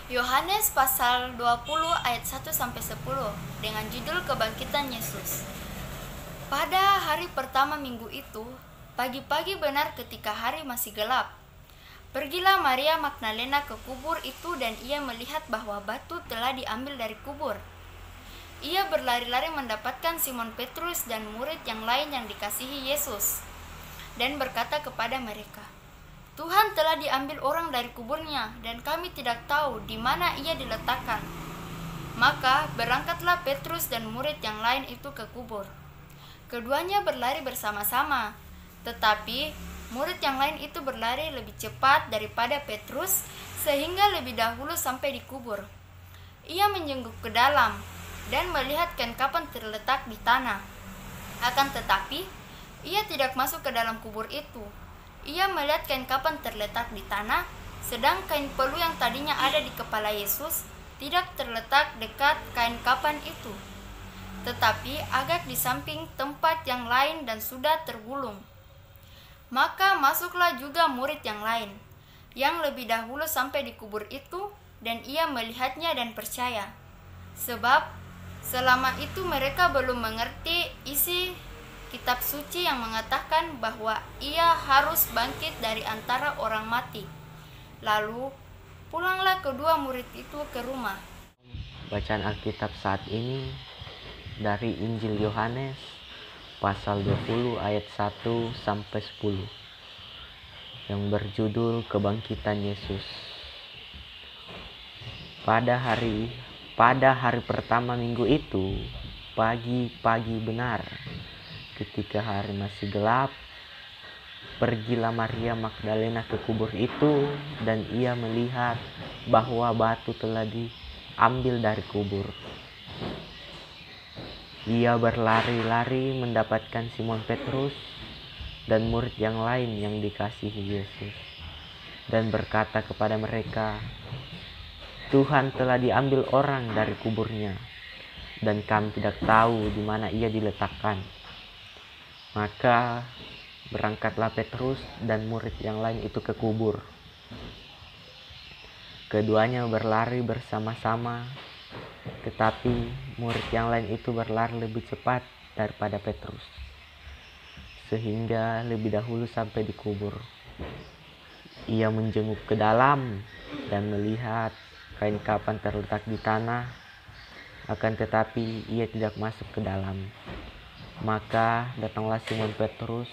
Yohanes pasal 20 ayat 1-10 dengan judul Kebangkitan Yesus. Pada hari pertama minggu itu, pagi-pagi benar ketika hari masih gelap, pergilah Maria Magdalena ke kubur itu dan ia melihat bahwa batu telah diambil dari kubur. Ia berlari-lari mendapatkan Simon Petrus dan murid yang lain yang dikasihi Yesus, dan berkata kepada mereka, "Tuhan telah diambil orang dari kuburnya, dan kami tidak tahu di mana ia diletakkan." Maka berangkatlah Petrus dan murid yang lain itu ke kubur. Keduanya berlari bersama-sama, tetapi murid yang lain itu berlari lebih cepat daripada Petrus, sehingga lebih dahulu sampai di kubur. Ia menjenguk ke dalam dan melihat kain kapan terletak di tanah. Akan tetapi, ia tidak masuk ke dalam kubur itu. Ia melihat kain kapan terletak di tanah, sedang kain pelu yang tadinya ada di kepala Yesus tidak terletak dekat kain kapan itu, tetapi agak di samping tempat yang lain dan sudah tergulung. Maka masuklah juga murid yang lain, yang lebih dahulu sampai di kubur itu, dan ia melihatnya dan percaya. Sebab selama itu mereka belum mengerti isi kitab suci yang mengatakan bahwa ia harus bangkit dari antara orang mati. Lalu pulanglah kedua murid itu ke rumah. Bacaan Alkitab saat ini dari Injil Yohanes pasal 20 ayat 1-10 yang berjudul Kebangkitan Yesus. Pada hari pertama minggu itu, pagi-pagi benar, ketika hari masih gelap, pergilah Maria Magdalena ke kubur itu dan ia melihat bahwa batu telah diambil dari kubur. Ia berlari-lari mendapatkan Simon Petrus dan murid yang lain yang dikasihi Yesus, dan berkata kepada mereka, "Tuhan telah diambil orang dari kuburnya, dan kami tidak tahu di mana ia diletakkan." Maka berangkatlah Petrus dan murid yang lain itu ke kubur. Keduanya berlari bersama-sama, tetapi murid yang lain itu berlari lebih cepat daripada Petrus, sehingga lebih dahulu sampai di kubur. Ia menjenguk ke dalam dan melihat kain kapan terletak di tanah, akan tetapi ia tidak masuk ke dalam. Maka datanglah Simon Petrus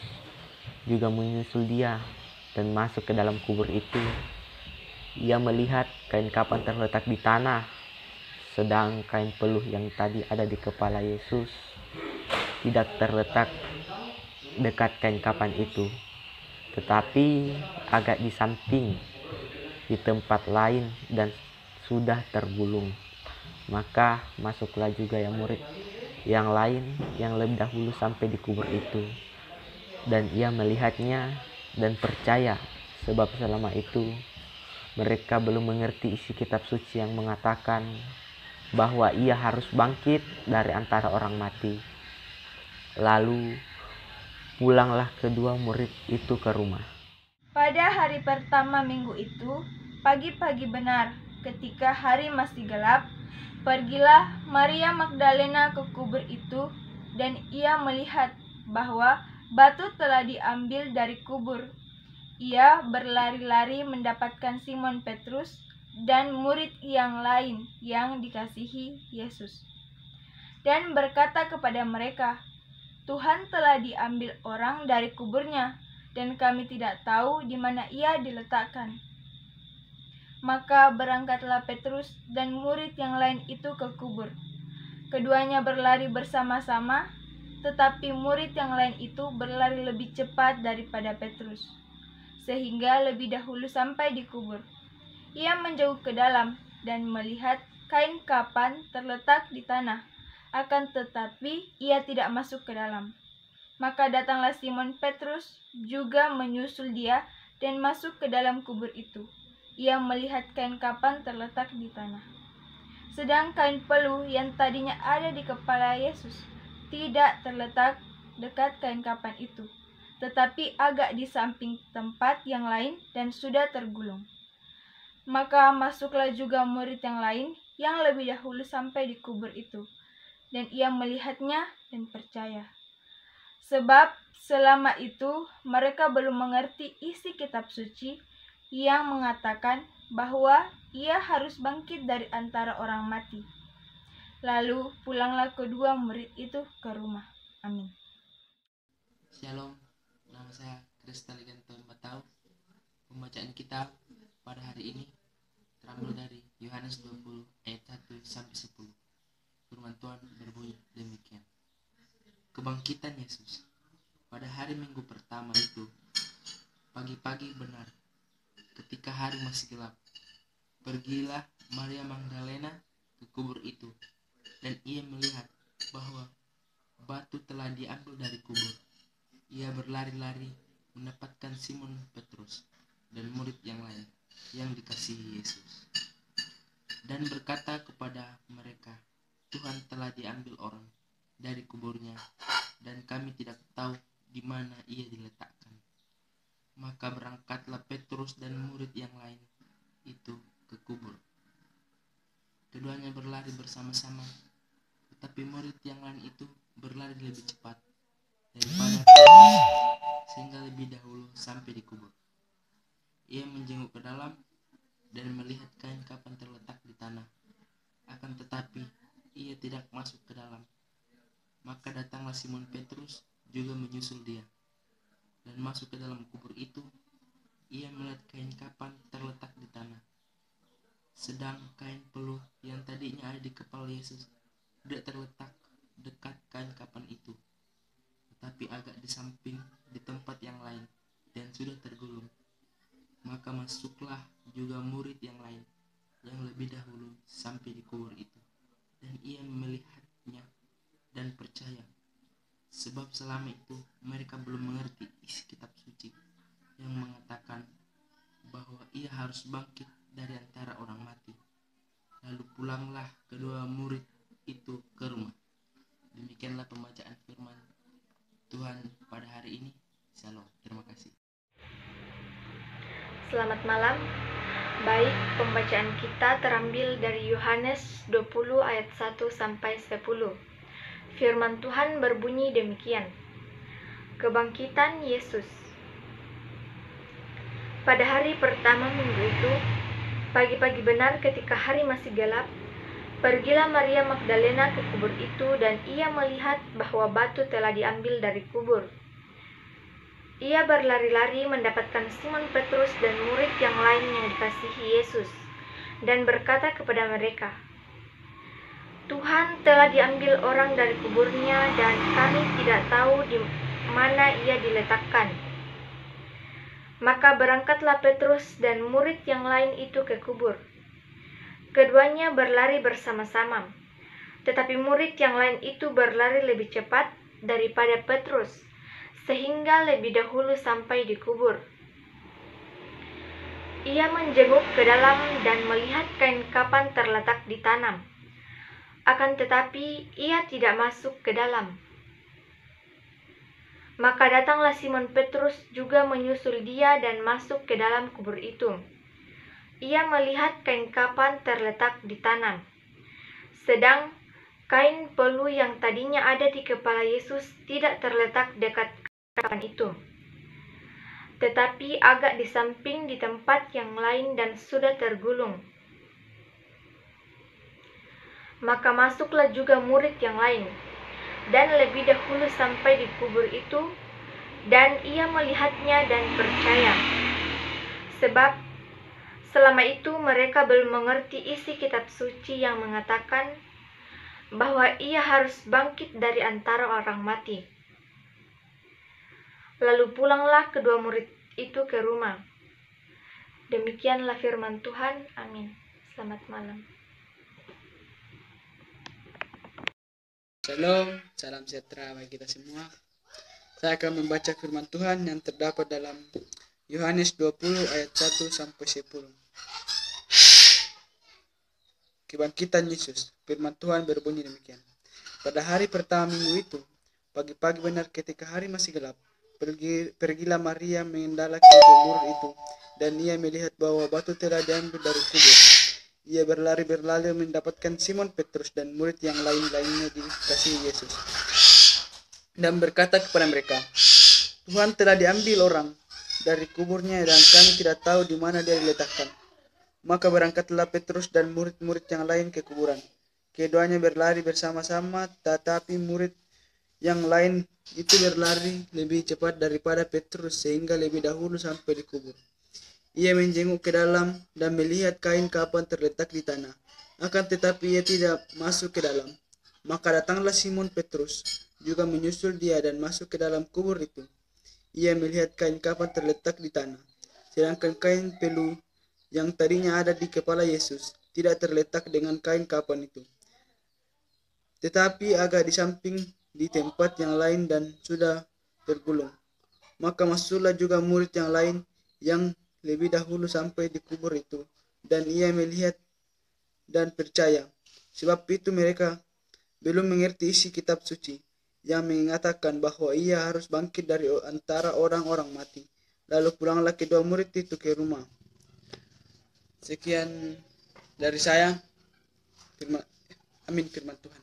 juga menyusul dia dan masuk ke dalam kubur itu. Ia melihat kain kapan terletak di tanah, sedang kain peluh yang tadi ada di kepala Yesus tidak terletak dekat kain kapan itu, tetapi agak di samping di tempat lain dan sudah tergulung. Maka masuklah juga yang murid yang lain yang lebih dahulu sampai di kubur itu, dan ia melihatnya dan percaya, sebab selama itu mereka belum mengerti isi kitab suci yang mengatakan bahwa ia harus bangkit dari antara orang mati. Lalu pulanglah kedua murid itu ke rumah. Pada hari pertama minggu itu, pagi-pagi benar, ketika hari masih gelap, pergilah Maria Magdalena ke kubur itu, dan ia melihat bahwa batu telah diambil dari kubur. Ia berlari-lari mendapatkan Simon Petrus dan murid yang lain yang dikasihi Yesus, dan berkata kepada mereka, "Tuhan telah diambil orang dari kuburnya, dan kami tidak tahu di mana ia diletakkan." Maka berangkatlah Petrus dan murid yang lain itu ke kubur. Keduanya berlari bersama-sama, tetapi murid yang lain itu berlari lebih cepat daripada Petrus, sehingga lebih dahulu sampai di kubur. Ia menjauh ke dalam dan melihat kain kapan terletak di tanah, akan tetapi ia tidak masuk ke dalam. Maka datanglah Simon Petrus juga menyusul dia dan masuk ke dalam kubur itu. Ia melihat kain kapan terletak di tanah, sedang kain peluh yang tadinya ada di kepala Yesus tidak terletak dekat kain kapan itu, tetapi agak di samping tempat yang lain dan sudah tergulung. Maka masuklah juga murid yang lain yang lebih dahulu sampai di kubur itu, dan ia melihatnya dan percaya. Sebab selama itu mereka belum mengerti isi kitab suci yang mengatakan bahwa ia harus bangkit dari antara orang mati. Lalu pulanglah kedua murid itu ke rumah. Amin. Shalom, nama saya Kristal Ganto Batau. Pembacaan kita pada hari ini terambil dari Yohanes 20 ayat 1 sampai 10. Firman Tuhan berbunyi demikian. Kebangkitan Yesus. Pada hari Minggu pertama itu, pagi-pagi benar, ketika hari masih gelap, pergilah Maria Magdalena ke kubur itu, dan ia melihat bahwa batu telah diambil dari kubur. Ia berlari-lari mendapatkan Simon Petrus dan murid yang lain yang dikasihi Yesus, dan berkata kepada mereka, Tuhan telah diambil orang dari kuburnya, dan kami tidak tahu di mana ia diletakkan. Maka berangkatlah Petrus dan murid yang lain itu ke kubur. Keduanya berlari bersama-sama, tetapi murid yang lain itu berlari lebih cepat daripada Petrus, sehingga lebih dahulu sampai di kubur. Ia menjenguk ke dalam dan melihat kain kapan terletak di tanah, akan tetapi ia tidak masuk ke dalam. Maka datanglah Simon Petrus juga menyusul dia, dan masuk ke dalam kubur itu. Ia melihat kain kapan terletak di tanah, sedang kain peluh yang tadinya ada di kepala Yesus tidak terletak dekat kain kapan itu, tetapi agak di samping di tempat yang lain, dan sudah tergulung. Maka masuklah juga murid yang lain yang lebih dahulu sampai di kubur itu, dan ia melihatnya dan percaya. Sebab selama itu mereka belum mengerti isi kitab suci yang mengatakan bahwa ia harus bangkit dari antara orang mati. Lalu pulanglah kedua murid itu ke rumah. Demikianlah pembacaan firman Tuhan pada hari ini. Shalom. Terima kasih. Selamat malam. Baik, pembacaan kita terambil dari Yohanes 20 ayat 1 sampai 10. Firman Tuhan berbunyi demikian. Kebangkitan Yesus. Pada hari pertama minggu itu, pagi-pagi benar ketika hari masih gelap, pergilah Maria Magdalena ke kubur itu, dan ia melihat bahwa batu telah diambil dari kubur. Ia berlari-lari mendapatkan Simon Petrus dan murid yang lain yang dikasihi Yesus, dan berkata kepada mereka, Tuhan telah diambil orang dari kuburnya, dan kami tidak tahu di mana ia diletakkan. Maka berangkatlah Petrus dan murid yang lain itu ke kubur. Keduanya berlari bersama-sama, tetapi murid yang lain itu berlari lebih cepat daripada Petrus, sehingga lebih dahulu sampai di kubur. Ia menjenguk ke dalam dan melihat kain kapan terletak di tanah. Akan tetapi ia tidak masuk ke dalam. Maka datanglah Simon Petrus juga menyusul dia dan masuk ke dalam kubur itu. Ia melihat kain kapan terletak di tanah, sedang kain peluh yang tadinya ada di kepala Yesus tidak terletak dekat kapan itu, tetapi agak di samping di tempat yang lain dan sudah tergulung. Maka masuklah juga murid yang lain, dan lebih dahulu sampai di kubur itu, dan ia melihatnya dan percaya. Sebab selama itu mereka belum mengerti isi kitab suci yang mengatakan bahwa ia harus bangkit dari antara orang mati. Lalu pulanglah kedua murid itu ke rumah. Demikianlah firman Tuhan. Amin. Selamat malam. Shalom, salam sejahtera bagi kita semua. Saya akan membaca firman Tuhan yang terdapat dalam Yohanes 20 ayat 1 sampai 10. Kebangkitan Yesus. Firman Tuhan berbunyi demikian. Pada hari pertama minggu itu, pagi-pagi benar ketika hari masih gelap, pergilah Maria mengendala ke kubur itu, dan ia melihat bahwa batu telah diambil dari kubur. Ia berlari-berlari mendapatkan Simon Petrus dan murid yang lain-lainnya dikasihi Yesus, dan berkata kepada mereka, "Tuhan telah diambil orang dari kuburnya dan kami tidak tahu di mana dia diletakkan." Maka berangkatlah Petrus dan murid-murid yang lain ke kuburan. Keduanya berlari bersama-sama, tetapi murid yang lain itu berlari lebih cepat daripada Petrus sehingga lebih dahulu sampai di kubur. Ia menjenguk ke dalam dan melihat kain kapan terletak di tanah. Akan tetapi ia tidak masuk ke dalam. Maka datanglah Simon Petrus juga menyusul dia dan masuk ke dalam kubur itu. Ia melihat kain kapan terletak di tanah, sedangkan kain pelu yang tadinya ada di kepala Yesus tidak terletak dengan kain kapan itu, tetapi agak di samping di tempat yang lain dan sudah tergulung. Maka masuklah juga murid yang lain yang lebih dahulu sampai di kubur itu, dan ia melihat dan percaya. Sebab itu mereka belum mengerti isi kitab suci yang mengatakan bahwa ia harus bangkit dari antara orang-orang mati. Lalu pulanglah kedua murid itu ke rumah. Sekian dari saya. Firman Tuhan.